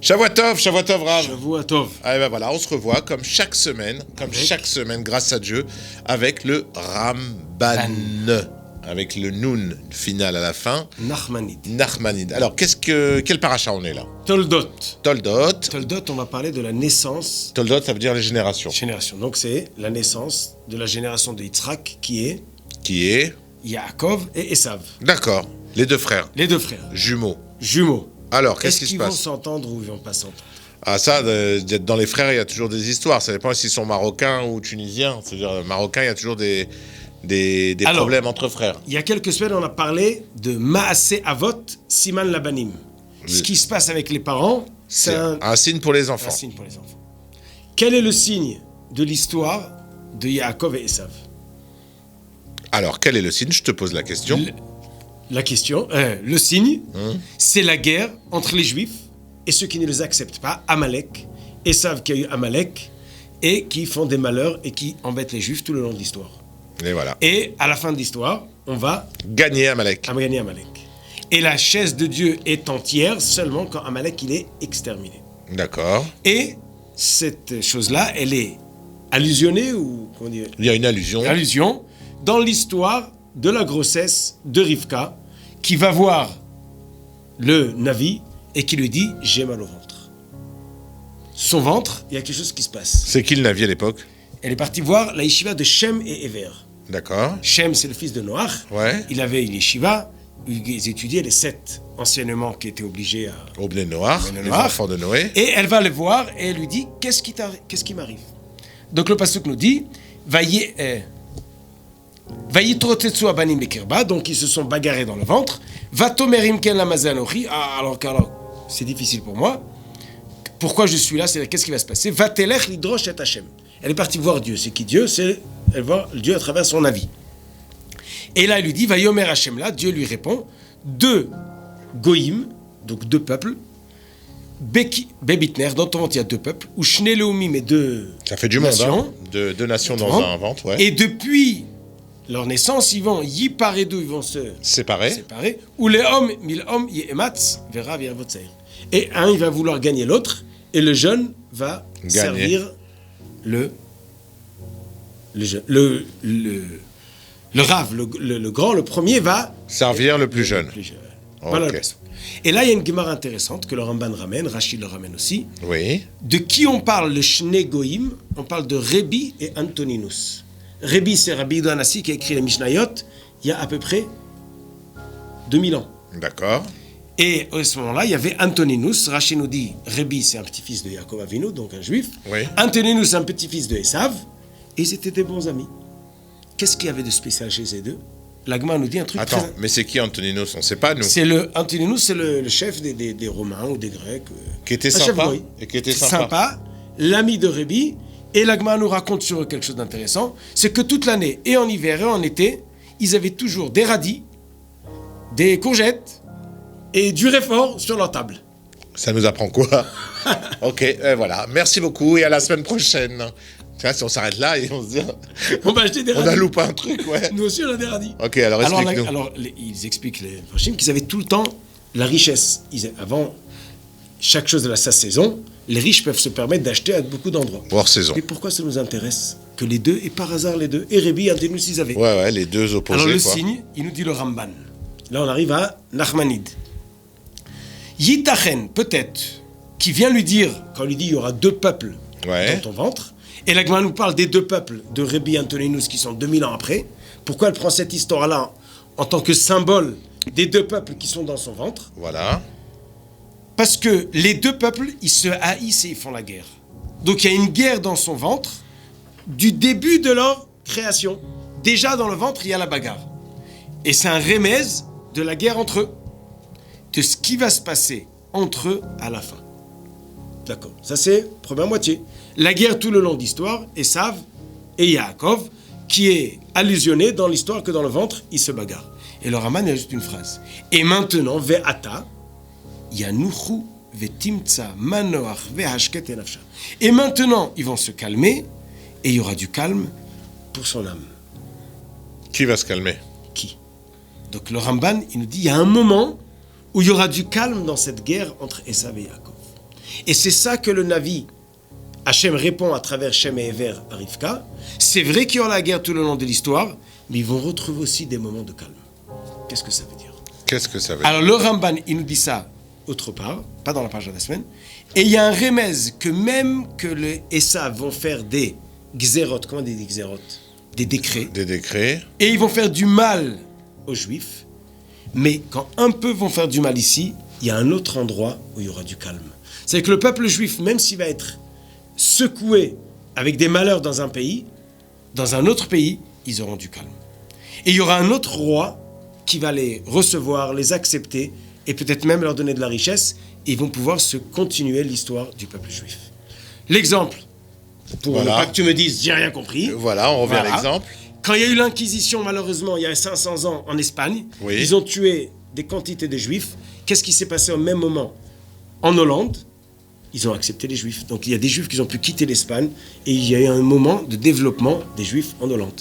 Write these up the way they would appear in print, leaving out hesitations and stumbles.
Shavuot Tov, Rav. Shavuot Tov. Ah, et ben voilà, on se revoit comme chaque semaine, grâce à Dieu, avec le Ramban, avec le Nun final à la fin. Nachmanide. Alors, quel paracha on est là? Toldot, on va parler de la naissance. Toldot, ça veut dire les générations. Donc c'est la naissance de la génération de Yitzhak qui est Yaakov et Esav. D'accord. Les deux frères. Jumeaux. Alors, qu'est-ce qui se passe? Est-ce qu'ils vont s'entendre ou ils vont pas s'entendre? Ah ça, dans les frères, il y a toujours des histoires. Ça dépend s'ils sont marocains ou tunisiens. C'est-à-dire, marocains, il y a toujours des problèmes entre frères. Il y a quelques semaines, on a parlé de Maaseh Avot Siman Labanim. Ce qui se passe avec les parents, c'est un signe pour les enfants. Quel est le signe de l'histoire de Yaakov et Esav? Alors, quel est le signe? Je te pose la question. Le signe, c'est la guerre entre les Juifs et ceux qui ne les acceptent pas, Amalek. Esav qui a eu Amalek et qui font des malheurs et qui embêtent les Juifs tout le long de l'histoire. Et voilà. Et à la fin de l'histoire, on va gagner Amalek. Et la chaise de Dieu est entière seulement quand Amalek il est exterminé. D'accord. Et cette chose-là, elle est allusionnée ou comment dire? Il y a une allusion. Dans l'histoire de la grossesse de Rivka, qui va voir le Navi et qui lui dit « j'ai mal au ventre ». Son ventre, il y a quelque chose qui se passe. C'est qui le Navi à l'époque? Elle est partie voir la yeshiva de Shem et Ever. D'accord. Shem, c'est le fils de Noach. Ouais. Il avait une yeshiva où ils étudiaient les 7 enseignements qui étaient obligés à... Au Bnei Noach, les enfants de Noé. Et elle va le voir et elle lui dit « qu'est-ce qui m'arrive ?» Donc le pasuk nous dit « Vayitrotetsu abanim bekirba » donc ils se sont bagarrés dans le ventre. « Vatomerim ken lamazanochi » alors c'est difficile pour moi. Pourquoi je suis là? C'est qu'est-ce qui va se passer? « Vatelech lidrosh et Hashem » Elle est partie voir Dieu. C'est qui Dieu? Elle voit Dieu à travers son avis. Et là, elle lui dit, va yomer Hashem là. Dieu lui répond, 2 goïm, donc 2 peuples, Bebitner, dans ton ventre il y a 2 peuples, ou Shne Leumim et 2 ça fait du nations, monde, hein. Deux nations dans un ventre, ouais. Et depuis leur naissance, ils vont ils vont se séparer, ou les hommes, mille hommes, yematz, verra virvotsair. Et un, il va vouloir gagner l'autre, et le jeune va servir le Rav, le grand, le premier va servir le plus jeune. Voilà le pasuk. Et là, il y a une Gemara intéressante que le Ramban ramène, Rachid le ramène aussi. Oui. De qui on parle, le Shne Goïm? On parle de Rebi et Antoninus. Rebi, c'est Rabbi Yehuda Hanassi qui a écrit les Mishnayot il y a à peu près 2000 ans. D'accord. Et à ce moment-là, il y avait Antoninus. Rachid nous dit, Rebi, c'est un petit-fils de Yaakov Avinu, donc un juif. Oui. Antoninus, un petit-fils de Esav. Et ils étaient des bons amis. Qu'est-ce qu'il y avait de spécial chez ces deux? La Gemara nous dit un truc. Attends, mais c'est qui Antoninus? On ne sait pas, nous. Antoninus, c'est le chef des Romains ou des Grecs. Qui était sympa. Et qui était sympa. L'ami de Rebi. Et la Gemara nous raconte sur eux quelque chose d'intéressant. C'est que toute l'année, et en hiver et en été, ils avaient toujours des radis, des courgettes et du réfort sur leur table. Ça nous apprend quoi? Ok, voilà. Merci beaucoup et à la semaine prochaine. Si on s'arrête là et on se dit... On va acheter des radis. On a loupé un truc, ouais. Nous aussi, on a des radis. Ok, alors explique-nous. Alors, ils expliquent, les Farshim, qu'ils avaient tout le temps la richesse. Avant chaque chose de sa saison, les riches peuvent se permettre d'acheter à beaucoup d'endroits. Hors saison. Mais pourquoi ça nous intéresse que les deux, et par hasard les deux, et Rebi et Antoninus, ils avaient. Ouais, les deux opposés. Alors le signe, il nous dit le Ramban. Là, on arrive à Nachmanide. Yitachen, peut-être, qui vient lui dire, quand on lui dit il y aura 2 peuples dans ton ventre, et la Gemara nous parle des 2 peuples de Rebi et Antoninus qui sont 2000 ans après. Pourquoi elle prend cette histoire-là en tant que symbole des 2 peuples qui sont dans son ventre? Voilà. Parce que les 2 peuples, ils se haïssent et ils font la guerre. Donc il y a une guerre dans son ventre du début de leur création. Déjà dans le ventre, il y a la bagarre. Et c'est un remèze de la guerre entre eux. De ce qui va se passer entre eux à la fin. D'accord. Ça c'est première moitié. La guerre tout le long de l'histoire, Esav et Yaakov, qui est allusionné dans l'histoire que dans le ventre, ils se bagarrent. Et le Raman ajoute une phrase. Et maintenant, ve'ata, yanuchu ve'timtza manoach ve'hashket enafsha. Et maintenant, ils vont se calmer, et il y aura du calme pour son âme. Qui va se calmer? Qui? Donc le Ramban, il nous dit, il y a un moment où il y aura du calme dans cette guerre entre Esav et Yaakov. Et c'est ça que le Navi, Hachem répond à travers Shem et Ever à Rivka. C'est vrai qu'il y aura la guerre tout le long de l'histoire, mais ils vont retrouver aussi des moments de calme. Qu'est-ce que ça veut dire? Qu'est-ce que ça veut dire? Alors le Ramban, il nous dit ça autre part, pas dans la page de la semaine. Et il y a un remez que même que les Esav vont faire des xérot, comment on dit des xérot? Des décrets. Des décrets. Et ils vont faire du mal aux Juifs. Mais quand un peu vont faire du mal ici, il y a un autre endroit où il y aura du calme. C'est que le peuple juif, même s'il va être secoué avec des malheurs dans un pays, dans un autre pays, ils auront du calme. Et il y aura un autre roi qui va les recevoir, les accepter, et peut-être même leur donner de la richesse, et ils vont pouvoir se continuer l'histoire du peuple juif. L'exemple, pour ne pas que tu me dises, j'ai rien compris. Voilà, on revient à l'exemple. Quand il y a eu l'Inquisition, malheureusement, il y a 500 ans en Espagne, ils ont tué des quantités de juifs. Qu'est-ce qui s'est passé au même moment en Hollande? Ils ont accepté les juifs. Donc il y a des juifs qui ont pu quitter l'Espagne, et il y a eu un moment de développement des juifs en Hollande.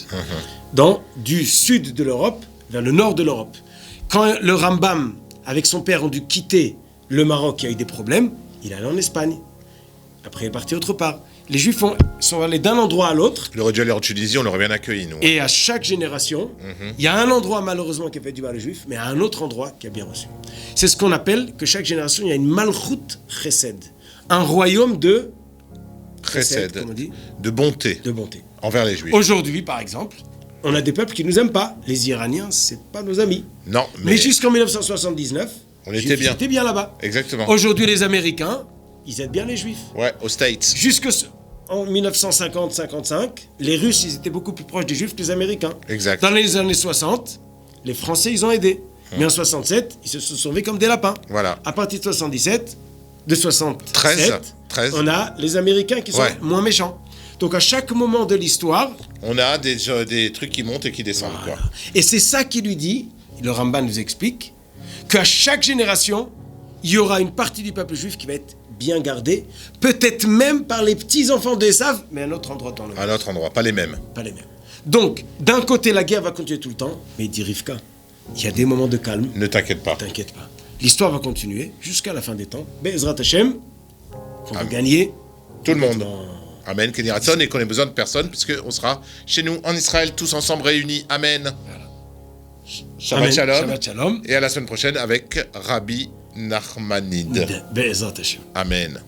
Du sud de l'Europe vers le nord de l'Europe. Quand le Rambam, avec son père, ont dû quitter le Maroc, il y a eu des problèmes, il est allé en Espagne. Après, il est parti autre part. Les Juifs sont allés d'un endroit à l'autre. Il aurait dû aller en Tunisie, on l'aurait bien accueilli, nous. Et à chaque génération, il y a un endroit, malheureusement, qui a fait du mal aux Juifs, mais à un autre endroit qui a bien reçu. C'est ce qu'on appelle que chaque génération, il y a une malchut chesed. Un royaume de chesed, comme on dit, de bonté. De bonté. Envers les Juifs. Aujourd'hui, par exemple, on a des peuples qui ne nous aiment pas. Les Iraniens, c'est pas nos amis. Non, mais jusqu'en 1979, on était bien. J'étais bien là-bas. Exactement. Aujourd'hui, les Américains, ils aident bien les Juifs. Ouais, aux States. Jusqu'en 1950-55, les Russes, ils étaient beaucoup plus proches des Juifs que les Américains. Exact. Dans les années 60, les Français, ils ont aidé. Mais en 67, ils se sont sauvés comme des lapins. Voilà. À partir de 77, de 73, on a les Américains qui sont moins méchants. Donc à chaque moment de l'histoire, on a des trucs qui montent et qui descendent. Voilà. Quoi. Et c'est ça qui lui dit, le Ramban nous explique, qu'à chaque génération, il y aura une partie du peuple juif qui va être bien gardée, peut-être même par les petits-enfants d'Esav, mais à un autre endroit dans le monde. À un autre endroit, pas les mêmes. Pas les mêmes. Donc, d'un côté, la guerre va continuer tout le temps, mais il dit Rivka, il y a des moments de calme. Ne t'inquiète pas. T'inquiète pas. L'histoire va continuer jusqu'à la fin des temps. Be'ezrat Hashem, on va gagner. Tout le monde. Amen, Kenny Ratson, et qu'on ait besoin de personne, puisqu'on sera chez nous, en Israël, tous ensemble réunis. Amen. Voilà. Shabbat Shalom. Shabbat Shalom. Et à la semaine prochaine avec Rabbi Nachmanide. Be'ezrat Hashem. Amen.